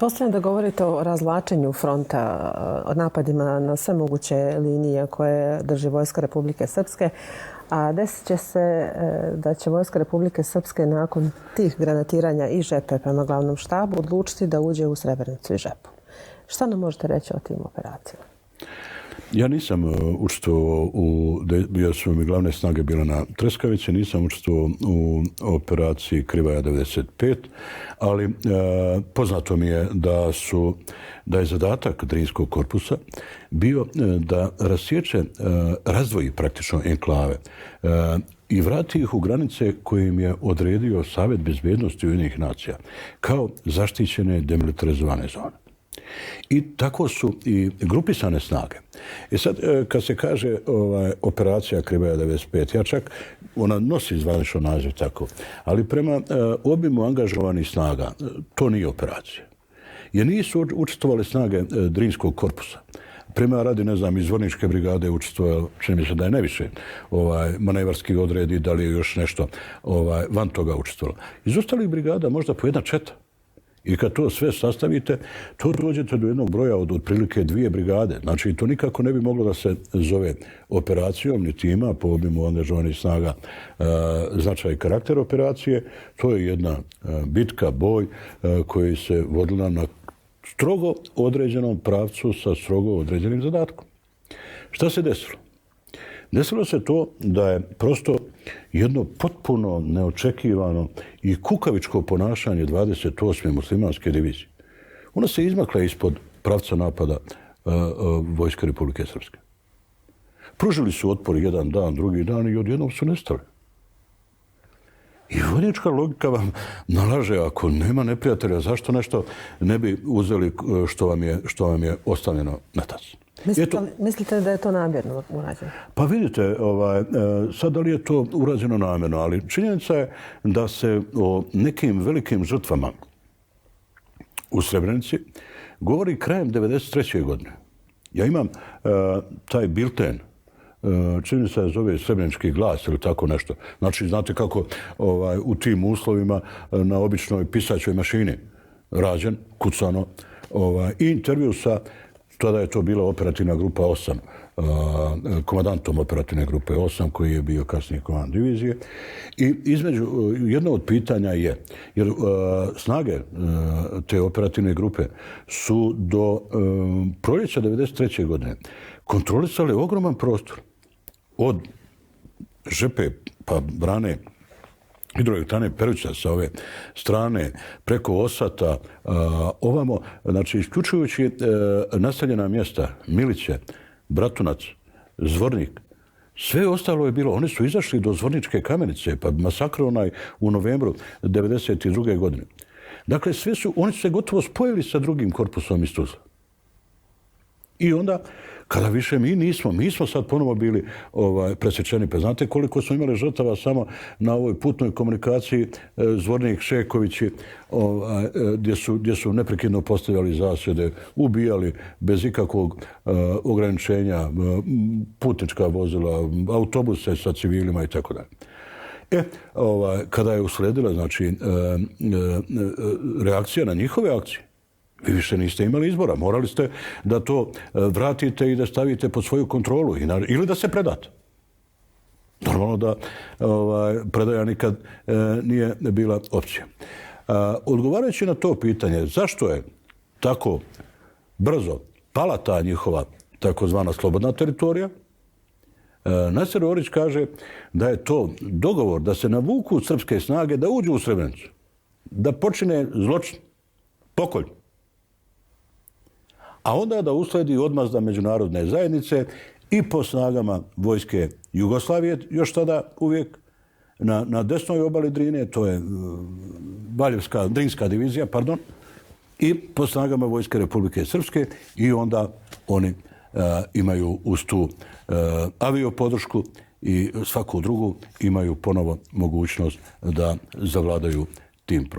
Postavljam da govorite o razvlačenju fronta, o napadima na sve moguće linije koje drži Vojska Republike Srpske, a desit će se da će Vojska Republike Srpske nakon tih granatiranja i Žepe prema glavnom štabu odlučiti da uđe u Srebrenicu i Žepu. Šta nam možete reći o tim operacijama? Ja nisam učestvovao bio su mi glavne snage bile na Treskavici, nisam učestvovao u operaciji Krivaja 95, ali poznato mi je da je zadatak Drinskog korpusa bio da razdvoji praktično enklave i vrati ih u granice koje im je odredio Savet bezbednosti Ujedinjenih nacija kao zaštićene demilitarizovane zone. I tako su i grupisane snage. I sad, kad se kaže operacija Krivaja 95, ja čak, ona nosi zvanično naziv tako, ali prema obimu angažovanih snaga, to nije operacija. Jer nisu učestvovali snage Drinskog korpusa. Prema radi, ne znam, iz Zvorničke brigade učestvovali, čini mi se da je najviše manevarski odredi, da li je još nešto van toga učestvovalo. Iz ostalih brigada možda po jedna četa. I kad to sve sastavite, to dođete do jednog broja od otprilike 2 brigade. Znači, to nikako ne bi moglo da se zove operacijom, niti ima po obimu angažovanih snaga značaj i karakter operacije. To je jedna bitka, boj koji se vodila na strogo određenom pravcu sa strogo određenim zadatkom. Šta se desilo? Desilo se to da je prosto jedno potpuno neočekivano i kukavičko ponašanje 28. muslimanske divizije. Ona se izmakla ispod pravca napada Vojske Republike Srpske. Pružili su otpor jedan dan, drugi dan i odjednom su nestali. I vojnička logika vam nalaže, ako nema neprijatelja, zašto nešto ne bi uzeli što vam je ostavljeno na tacu? Mislite da je to namjerno urađeno? Pa vidite, sad da li je to urađeno namjerno, ali činjenica je da se o nekim velikim žrtvama u Srebrenici govori krajem 1993. godine. Ja imam taj bilten, čini se da zove Srebrenički glas ili tako nešto. Znači, znate kako u tim uslovima na običnoj pisaćoj mašini rađen, kucano, i intervju sa, tada je to bila operativna grupa 8, komandantom operativne grupe 8, koji je bio kasnije komandant divizije. I jedno od pitanja je, jer snage te operativne grupe su do proljeća 1993. godine kontrolisale ogroman prostor. Od Žepe pa brane hidroelektrane Peruća sa ove strane, preko Osata, ovamo, znači isključujući naseljena mjesta, Miliće, Bratunac, Zvornik, sve ostalo je bilo, oni su izašli do Zvorničke Kamenice, pa masakr onaj u novembru 1992. godine. Dakle, oni su se gotovo spojili sa drugim korpusom iz Tuzla. I onda, kada više mi smo sad ponovo bili presječeni. Pa znate koliko smo imali žrtava samo na ovoj putnoj komunikaciji Zvornik, Šekovići, gdje su neprekidno postavljali zasjede, ubijali bez ikakvog ograničenja putnička vozila, autobuse sa civilima i tako dalje. Kada je usledila, znači, reakcija na njihove akcije, vi više niste imali izbora. Morali ste da to vratite i da stavite pod svoju kontrolu ili da se predate. Normalno da predaja nikad nije bila opcija. Odgovarajući na to pitanje, zašto je tako brzo pala ta njihova takozvana slobodna teritorija, Naser Orić kaže da je to dogovor da se navuku srpske snage da uđu u Srebrenicu, da počine zločin, pokolj, a onda da usledi odmazda međunarodne zajednice i po snagama vojske Jugoslavije, još tada uvijek na desnoj obali Drine, to je Drinska divizija, i po snagama Vojske Republike Srpske, i onda oni imaju uz tu aviopodršku i svaku drugu imaju ponovo mogućnost da zavladaju tim prostorom.